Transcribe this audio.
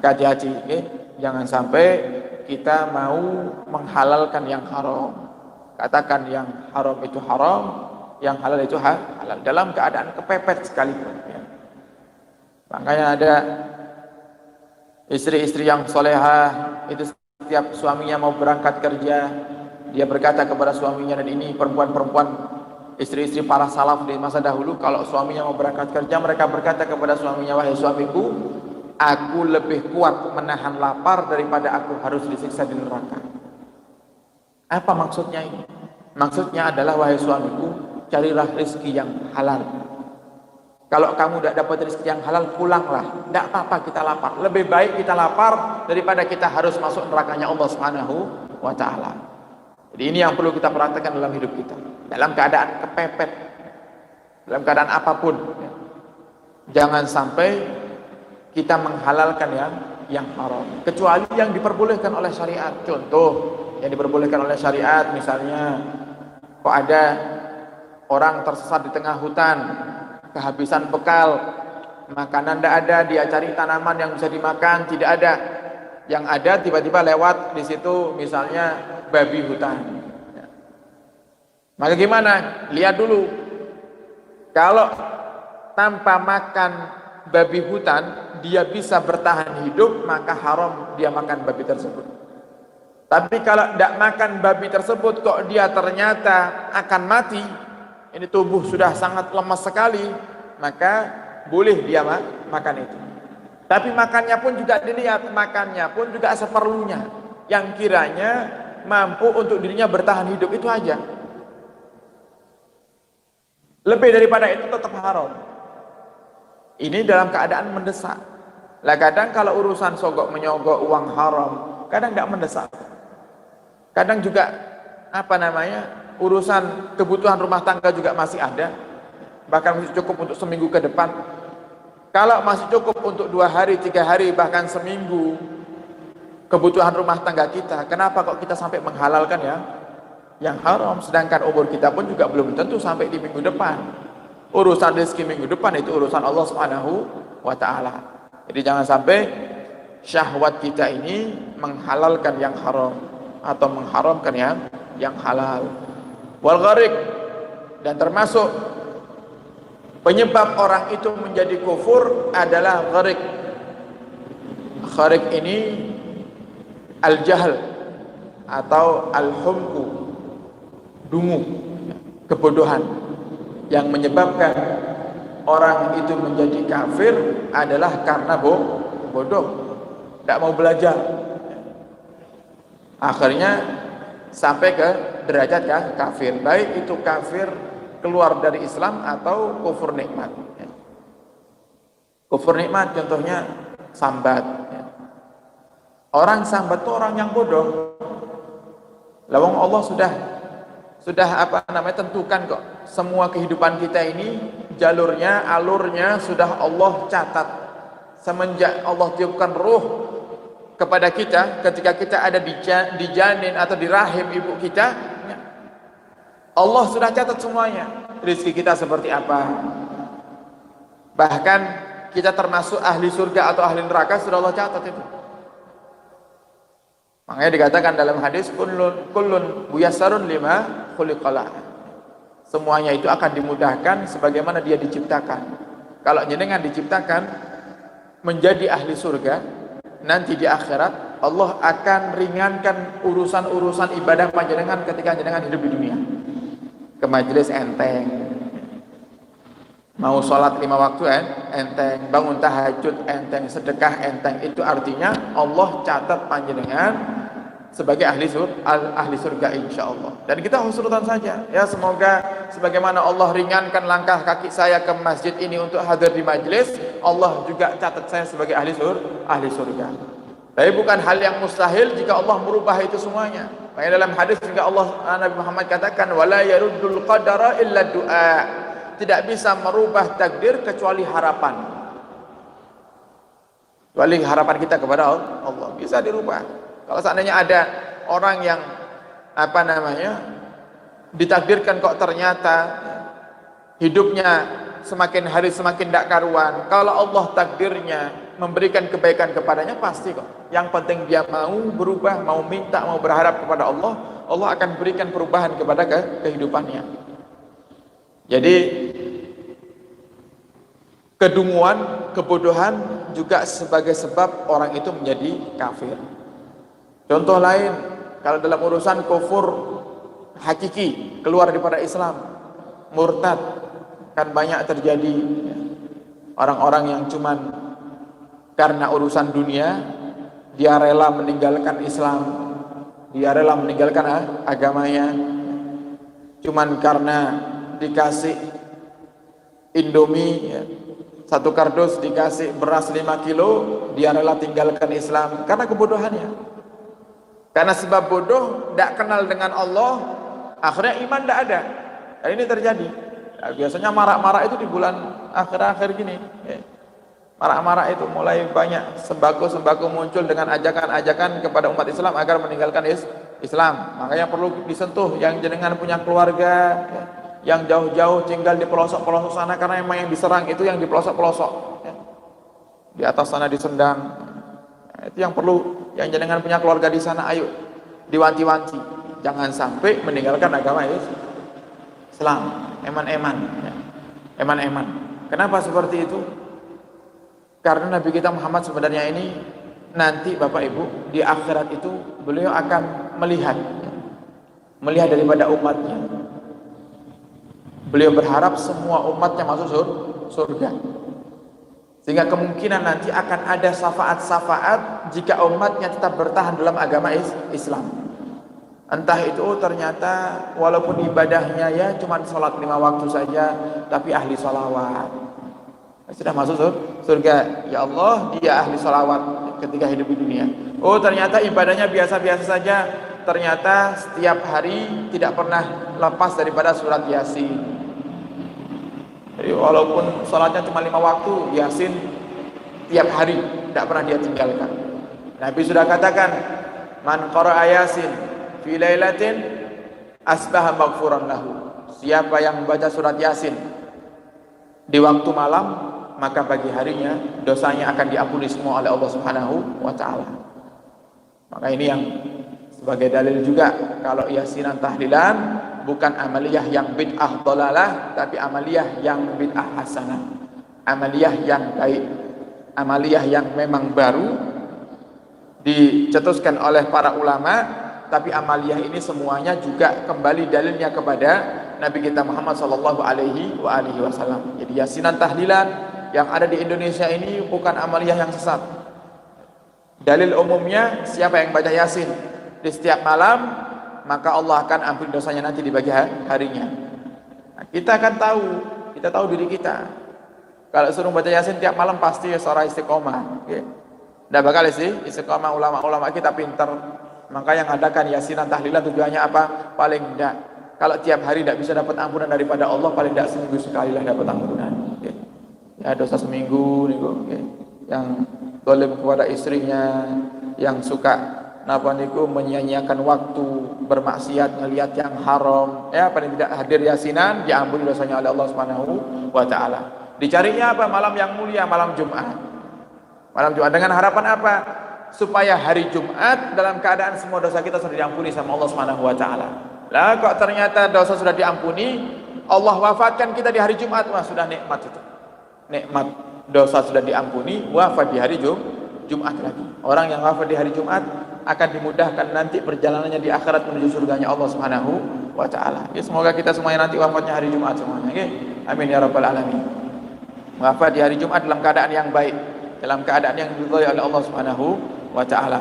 Maka hati-hati, okay? Jangan sampai kita mau menghalalkan yang haram. Katakan yang haram itu haram, yang halal itu halal, dalam keadaan kepepet sekalipun, ya. Makanya ada istri-istri yang solehah, itu setiap suaminya mau berangkat kerja, dia berkata kepada suaminya, dan ini perempuan-perempuan, istri-istri para salaf di masa dahulu, kalau suaminya mau berangkat kerja, mereka berkata kepada suaminya, wahai suamiku, aku lebih kuat menahan lapar daripada aku harus disiksa di neraka. Apa maksudnya ini? Maksudnya adalah, wahai suamiku, carilah rezeki yang halal. Kalau kamu tidak dapat rezeki yang halal, pulanglah. Tidak apa-apa kita lapar. Lebih baik kita lapar daripada kita harus masuk nerakanya Allah Subhanahu wa Ta'ala. Jadi ini yang perlu kita perhatikan dalam hidup kita. Dalam keadaan kepepet, dalam keadaan apapun, ya. Jangan sampai kita menghalalkan yang haram, kecuali yang diperbolehkan oleh syariat. Contoh yang diperbolehkan oleh syariat, misalnya kok ada orang tersesat di tengah hutan, kehabisan bekal, makanan tidak ada, dia cari tanaman yang bisa dimakan, tidak ada. Yang ada tiba-tiba lewat di situ misalnya babi hutan. Maka gimana? Lihat dulu. Kalau tanpa makan babi hutan dia bisa bertahan hidup, maka haram dia makan babi tersebut. Tapi kalau tidak makan babi tersebut kok dia ternyata akan mati, ini tubuh sudah sangat lemas sekali, maka boleh dia makan itu. Tapi makannya pun juga dilihat, makannya pun juga seperlunya, yang kiranya mampu untuk dirinya bertahan hidup, itu aja. Lebih daripada itu tetap haram. Ini dalam keadaan mendesak. Lah kadang kalau urusan sogok menyogok uang haram, kadang tidak mendesak. Kadang juga urusan kebutuhan rumah tangga juga masih ada, bahkan masih cukup untuk seminggu ke depan. Kalau masih cukup untuk 2 hari, 3 hari, bahkan seminggu kebutuhan rumah tangga kita, kenapa kok kita sampai menghalalkan yang haram? Sedangkan umur kita pun juga belum tentu sampai di minggu depan. Urusan rezeki minggu depan itu urusan Allah Subhanahu wa Ta'ala. Jadi jangan sampai syahwat kita ini menghalalkan yang haram atau mengharamkan yang halal. Wal gharik, dan termasuk penyebab orang itu menjadi kufur adalah gharik. Gharik ini al-jahl atau al-humku, dungu, kebodohan. Yang menyebabkan orang itu menjadi kafir adalah karena bodoh, tidak mau belajar. Akhirnya sampai ke derajat kafir, baik itu kafir keluar dari Islam atau kufur nikmat. Kufur nikmat contohnya sambat. Orang sambat itu orang yang bodoh. Lawang Allah sudah tentukan kok, semua kehidupan kita ini jalurnya, alurnya sudah Allah catat. Semenjak Allah tiupkan ruh kepada kita, ketika kita ada di janin atau di rahim ibu kita, Allah sudah catat semuanya. Rezeki kita seperti apa, bahkan kita termasuk ahli surga atau ahli neraka sudah Allah catat itu. Makanya dikatakan dalam hadis, kullun muyassarun lima khuliqala. Semuanya itu akan dimudahkan sebagaimana dia diciptakan. Kalau jenengan diciptakan menjadi ahli surga, nanti di akhirat Allah akan ringankan urusan-urusan ibadah panjenengan ketika jenengan hidup di dunia. Ke majelis enteng, mau sholat 5 waktu enteng, bangun tahajud enteng, sedekah enteng. Itu artinya Allah catat panjenengan sebagai ahli surga insyaallah. Dan kita husnudzon saja ya, semoga sebagaimana Allah ringankan langkah kaki saya ke masjid ini untuk hadir di majelis, Allah juga catat saya sebagai ahli surga. Tapi bukan hal yang mustahil jika Allah merubah itu semuanya. Makanya dalam hadis juga Nabi Muhammad katakan, wala yaruddul qadara illa du'a. Tidak bisa merubah takdir kecuali harapan. Kecuali harapan kita kepada Allah bisa dirubah. Kalau seandainya ada orang yang ditakdirkan kok ternyata hidupnya semakin hari semakin tidak karuan, kalau Allah takdirnya memberikan kebaikan kepadanya, pasti kok. Yang penting dia mau berubah, mau minta, mau berharap kepada Allah, Allah akan berikan perubahan kepada kehidupannya. Jadi kedunguan, kebodohan juga sebagai sebab orang itu menjadi kafir. Contoh lain, kalau dalam urusan kufur hakiki, keluar daripada Islam, murtad, kan banyak terjadi orang-orang yang cuman karena urusan dunia dia rela meninggalkan Islam, dia rela meninggalkan agamanya, cuman karena dikasih Indomie satu kardus, dikasih beras 5 kilo, dia rela tinggalkan Islam karena kebodohannya. Karena sebab bodoh, tidak kenal dengan Allah, akhirnya iman tidak ada. Dan ini terjadi. Nah, biasanya marak-marak itu di bulan akhir-akhir gini. Marak-marak itu mulai banyak sembako-sembako muncul dengan ajakan-ajakan kepada umat Islam agar meninggalkan Islam. Makanya perlu disentuh yang jenengan punya keluarga, yang jauh-jauh tinggal di pelosok-pelosok sana, karena memang yang diserang itu yang di pelosok-pelosok, di atas sana di Sendang. Itu yang perlu, yang jenengan punya keluarga di sana, ayo diwanti-wanti, jangan sampai meninggalkan agama Islam. Eman-eman. Kenapa seperti itu? Karena Nabi kita Muhammad sebenarnya ini nanti Bapak Ibu di akhirat itu beliau akan melihat daripada umatnya. Beliau berharap semua umatnya masuk surga. Sehingga kemungkinan nanti akan ada syafaat-syafaat jika umatnya tetap bertahan dalam agama Islam. Entah itu ternyata walaupun ibadahnya ya cuma sholat 5 waktu saja, tapi ahli sholawat, sudah masuk surga. Ya Allah, dia ahli sholawat ketika hidup di dunia. Oh ternyata ibadahnya biasa-biasa saja, ternyata setiap hari tidak pernah lepas daripada surat Yasin. Jadi walaupun sholatnya cuma 5 waktu, Yasin tiap hari tidak pernah dia tinggalkan. Nabi sudah katakan, man qara'a Yasin fi lailatin asbaha maghfuran lahu. Siapa yang membaca surat Yasin di waktu malam, maka pagi harinya dosanya akan diampuni semua oleh Allah Subhanahu wa taala. Maka ini yang sebagai dalil juga kalau yasinan tahlilan bukan amaliyah yang bid'ah dhalalah, tapi amaliyah yang bid'ah hasanah. Amaliyah yang baik, amaliyah yang memang baru dicetuskan oleh para ulama, tapi amaliyah ini semuanya juga kembali dalilnya kepada Nabi kita Muhammad sallallahu alaihi wasallam. Jadi yasinan tahlilan yang ada di Indonesia ini bukan amaliyah yang sesat. Dalil umumnya siapa yang baca Yasin di setiap malam, maka Allah akan ampuni dosanya nanti di pagi harinya. Nah, kita akan tahu diri kita. Kalau suruh baca Yasin tiap malam pasti seorang istiqomah. Tidak bakal sih istiqomah, ulama-ulama kita pintar. Maka yang adakan yasinan tahlilan tujuannya apa? Paling tidak, kalau tiap hari tidak bisa dapat ampunan daripada Allah, paling tidak seminggu sekali lah dapat ampunan. Ya dosa seminggu nih, yang zalim kepada istrinya, yang suka menyia-nyiakan waktu bermaksiat, ngelihat yang haram, ya paling tidak hadir yasinan, diampuni dosanya oleh Allah Subhanahu wa taala. Dicarinya apa? Malam yang mulia, malam Jumat. Malam Jumat dengan harapan apa? Supaya hari Jumat dalam keadaan semua dosa kita sudah diampuni sama Allah Subhanahu wa taala. Lah kok ternyata dosa sudah diampuni, Allah wafatkan kita di hari Jumat, wah sudah nikmat itu. Nikmat dosa sudah diampuni, wafat di hari Jumat lagi. Orang yang wafat di hari Jumat akan dimudahkan nanti perjalanannya di akhirat menuju surganya Allah Subhanahu wa taala. Ya, semoga kita semuanya nanti wafatnya hari Jumat semuanya. Okay? Amin ya rabbal alamin. Wafat di hari Jumat dalam keadaan yang baik, dalam keadaan yang diridhai oleh Allah Subhanahu wa taala.